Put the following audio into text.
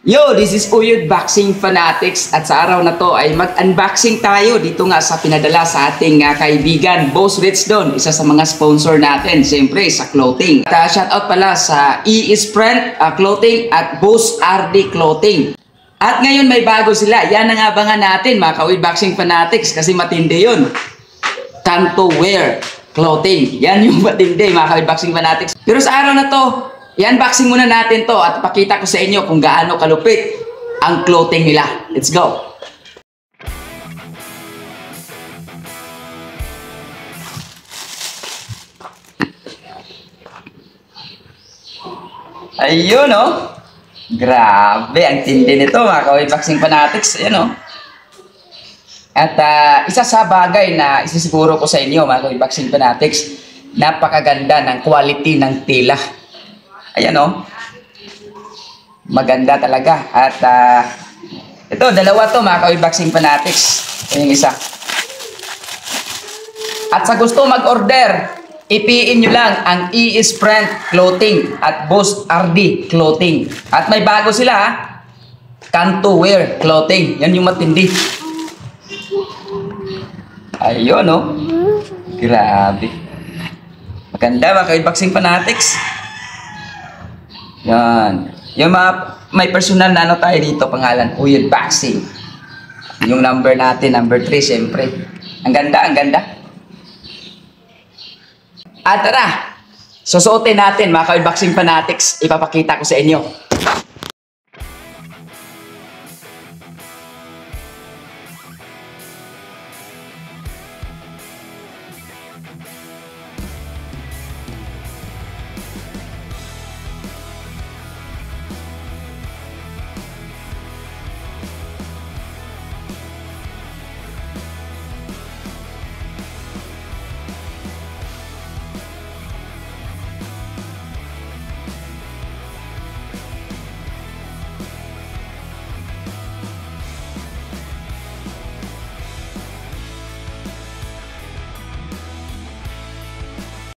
Yo, this is Uyod Boxing Fanatics at sa araw na to ay mag-unboxing tayo dito nga sa pinadala sa ating kaibigan Boss Rich Don, isa sa mga sponsor natin, siyempre sa clothing. At shoutout pala sa E-Sprint Clothing at Boss RD Clothing. At ngayon may bago sila, yan ang abangan natin mga ka-Uyod Boxing Fanatics kasi matindi yun. Kanto Wear Clothing, yan yung matindi mga ka-Uyod Boxing Fanatics. Pero sa araw na to, i-unboxing muna natin to at ipakita ko sa inyo kung gaano kalupit ang clothing nila. Let's go! Ayun oh! Grabe, ang tindi nito mga ka-Uyod Boxing Fanatics. Ayun oh! At isa sa bagay na isisiguro ko sa inyo mga ka-Uyod Boxing Fanatics, napakaganda ng quality ng tela. Ayan o. Maganda talaga. At ito, dalawa to mga ka-Uyod Boxing Fanatics. Ayan yung isa. At sa gusto mag-order, ipiin nyo lang ang E-Sprint Clothing at Boss RD Clothing. At may bago sila ha. Kanto Wear Clothing. Yan yung matindi. Ayun o. Grabe. Maganda mga ka-Uyod Boxing Fanatics. Yan. Yung may personal na ano tayo dito, pangalan, Uyod Boxing. Yung number natin, number 3, syempre. Ang ganda, ang ganda. At tara, susuotin natin mga ka-Uyod Boxing Fanatics. Ipapakita ko sa inyo.